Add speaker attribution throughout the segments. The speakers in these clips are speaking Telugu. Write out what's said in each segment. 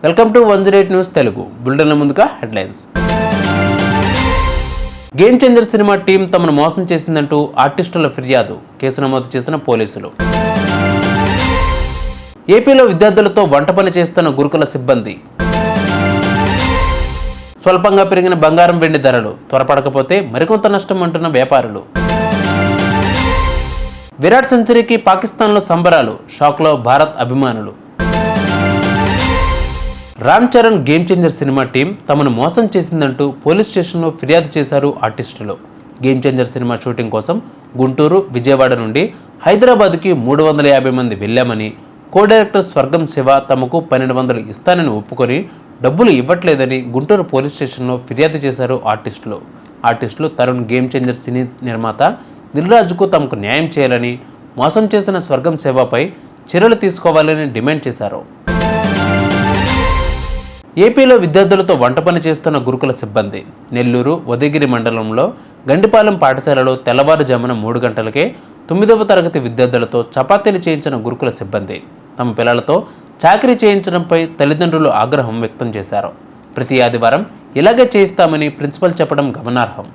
Speaker 1: Welcome to 108 news Telugu. బులెటిన్ల ముందుగా headlines. Game changer cinema team తమను మోసం చేసిందంటూ ఆర్టిస్టుల ఫిర్యాదు, కేసు నమోదు చేసిన పోలీసులు. ఏపీలో విద్యార్థులతో వంట పని చేస్తున్న గురుకుల సిబ్బంది. స్వల్పంగా పెరిగిన బంగారం వెండి ధరలు, త్వరపడకపోతే మరికొంత నష్టం అంటున్న వ్యాపారులు. విరాట్ సెంచరీకి పాకిస్తాన్లో సంబరాలు, షాక్లో భారత్ అభిమానులు. Ram Charan game changer cinema team తమను మోసం చేసిందంటూ పోలీస్ స్టేషన్లో ఫిర్యాదు చేశారు ఆర్టిస్టులు. గేమ్ చేంజర్ సినిమా షూటింగ్ కోసం గుంటూరు, విజయవాడ నుండి హైదరాబాద్కి 350 మంది వెళ్ళామని, కో డైరెక్టర్ స్వర్గం శివ తమకు 1200 ఇస్తానని ఒప్పుకొని డబ్బులు ఇవ్వట్లేదని గుంటూరు పోలీస్ స్టేషన్లో ఫిర్యాదు చేశారు ఆర్టిస్టులు తరుణ్ గేమ్ చేంజర్ సినీ నిర్మాత దిల్రాజుకు తమకు న్యాయం చేయాలని, మోసం చేసిన స్వర్గం శివపై చర్యలు తీసుకోవాలని డిమాండ్ చేశారు. ఏపీలో విద్యార్థులతో వంట పని చేస్తున్న గురుకుల సిబ్బంది. నెల్లూరు ఉదయగిరి మండలంలో గండిపాలెం పాఠశాలలో తెల్లవారుజామున 3 గంటలకే 9వ తరగతి విద్యార్థులతో చపాతీలు చేయించిన గురుకుల సిబ్బంది తమ పిల్లలతో చాకరీ చేయించడంపై తల్లిదండ్రులు ఆగ్రహం వ్యక్తం చేశారు. ప్రతి ఆదివారం ఇలాగే చేయిస్తామని ప్రిన్సిపల్ చెప్పడం గమనార్హం.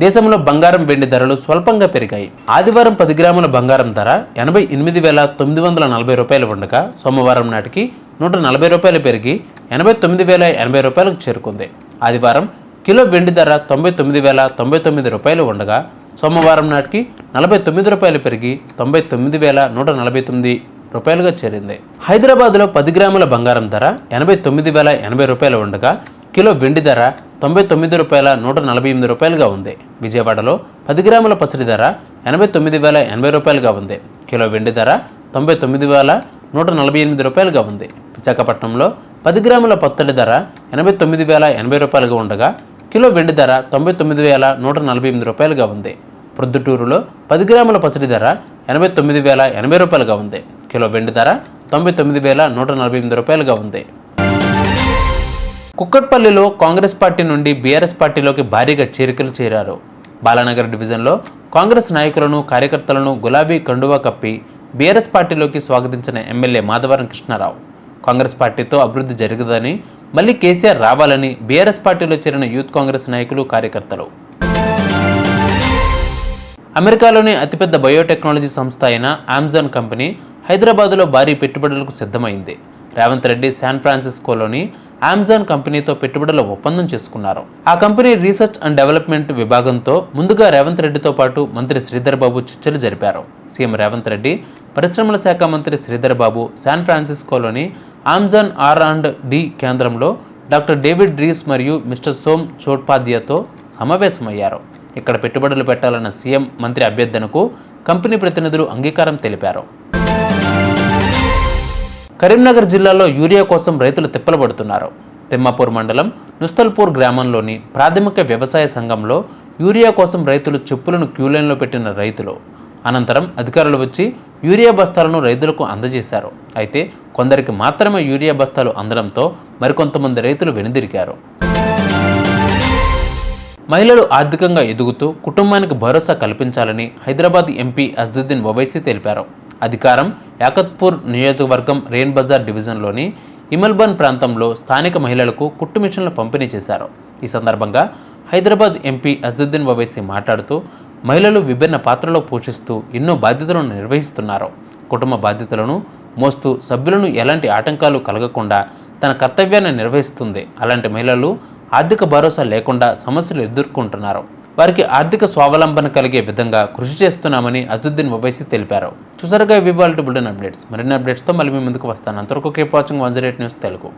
Speaker 1: దేశంలో బంగారం వెండి ధరలు స్వల్పంగా పెరిగాయి. ఆదివారం 10 గ్రాముల బంగారం ధర 88,940 రూపాయలు ఉండగా సోమవారం నాటికి 140 రూపాయలు పెరిగి 89,080 రూపాయలకు చేరుకుంది. ఆదివారం కిలో వెండి ధర 99,099 రూపాయలు ఉండగా సోమవారం నాటికి 49 రూపాయలు పెరిగి 99,149 రూపాయలుగా చేరింది. హైదరాబాద్లో 10 గ్రాముల బంగారం ధర 89,080 రూపాయలు ఉండగా కిలో వెండి ధర 99,148 రూపాయలుగా ఉంది. విజయవాడలో 10 గ్రాముల పచ్చడి ధర 89,080 రూపాయలుగా ఉంది. కిలో వెండి ధర 99,148 రూపాయలుగా ఉంది. విశాఖపట్నంలో 10 గ్రాముల పచ్చడి ధర 89,080 రూపాయలుగా ఉండగా కిలో వెండి ధర 99,148 రూపాయలుగా ఉంది. ప్రొద్దుటూరులో 10 గ్రాముల పచ్చడి ధర 89,080 రూపాయలుగా ఉంది. కిలో వెండి ధర 99,148 రూపాయలుగా ఉంది. కుక్కట్పల్లిలో కాంగ్రెస్ పార్టీ నుండి బీఆర్ఎస్ పార్టీలోకి భారీగా చేరికలు చేరారు. బాలానగర్ డివిజన్లో కాంగ్రెస్ నాయకులను, కార్యకర్తలను గులాబీ కండువా కప్పి బీఆర్ఎస్ పార్టీలోకి స్వాగతించిన ఎమ్మెల్యే మాధవరం కృష్ణారావు కాంగ్రెస్ పార్టీతో అభివృద్ధి జరుగుతుందని, మళ్ళీ కేసీఆర్ రావాలని బీఆర్ఎస్ పార్టీలో చేరిన యూత్ కాంగ్రెస్ నాయకులు, కార్యకర్తలు. అమెరికాలోని అతిపెద్ద బయోటెక్నాలజీ సంస్థ అయిన అమెజాన్ కంపెనీ హైదరాబాద్లో భారీ పెట్టుబడులకు సిద్ధమైంది. రేవంత్ రెడ్డి శాన్ ఫ్రాన్సిస్కోలోని అమెజాన్ కంపెనీతో పెట్టుబడుల ఒప్పందం చేసుకున్నారు. ఆ కంపెనీ రీసెర్చ్ అండ్ డెవలప్మెంట్ విభాగంతో ముందుగా రేవంత్ రెడ్డితో పాటు మంత్రి శ్రీధర్ బాబు చర్చలు జరిపారు. సీఎం రేవంత్ రెడ్డి, పరిశ్రమల శాఖ మంత్రి Sridhar Babu San ఫ్రాన్సిస్కోలోని Amazon R&D కేంద్రంలో డాక్టర్ డేవిడ్ రీస్ మరియు మిస్టర్ సోమ్ చోట్పాధ్యాయతో సమావేశమయ్యారు. ఇక్కడ పెట్టుబడులు పెట్టాలన్న సీఎం, మంత్రి అభ్యర్థనకు కంపెనీ ప్రతినిధులు అంగీకారం తెలిపారు. కరీంనగర్ జిల్లాలో యూరియా కోసం రైతులు తిప్పలబడుతున్నారు. తిమ్మాపూర్ మండలం నుస్తల్పూర్ గ్రామంలోని ప్రాథమిక వ్యవసాయ సంఘంలో యూరియా కోసం రైతులు చెప్పులను క్యూలైన్లో పెట్టిన రైతులు అనంతరం అధికారులు వచ్చి యూరియా బస్తాలను రైతులకు అందజేశారు. అయితే కొందరికి మాత్రమే యూరియా బస్తాలు అందడంతో మరికొంతమంది రైతులు వెనుదిరిగారు. మహిళలు ఆర్థికంగా ఎదుగుతూ కుటుంబానికి భరోసా కల్పించాలని హైదరాబాద్ ఎంపీ అసదుద్దీన్ ఓవైసీ తెలిపారు. అధికారం యాకత్పూర్ నియోజకవర్గం రెయిన్ బజార్ డివిజన్లోని ఇమల్బన్ ప్రాంతంలో స్థానిక మహిళలకు కుట్టు మిషన్లు పంపిణీ చేశారు. ఈ సందర్భంగా హైదరాబాద్ ఎంపీ అసదుద్దీన్ ఓవైసీ మాట్లాడుతూ, మహిళలు విభిన్న పాత్రలో పోషిస్తూ ఎన్నో బాధ్యతలను నిర్వహిస్తున్నారు. కుటుంబ బాధ్యతలను మోస్తూ సభ్యులను ఎలాంటి ఆటంకాలు కలగకుండా తన కర్తవ్యాన్ని నిర్వహిస్తుంది. అలాంటి మహిళలు ఆర్థిక భరోసా లేకుండా సమస్యలు ఎదుర్కొంటున్నారు. వారికి ఆర్థిక స్వావలంబన కలిగే విధంగా కృషి చేస్తున్నామని అసదుద్దీన్ ఓవైసీ తెలిపారు. చూసారుగా ఇవాల్టి బులెటిన్ అప్డేట్స్. మరిన్ని అప్డేట్స్తో మళ్ళీ మీ ముందుకు వస్తాను. అంతవరకు కీప్ వాచింగ్ 108 న్యూస్ తెలుగు.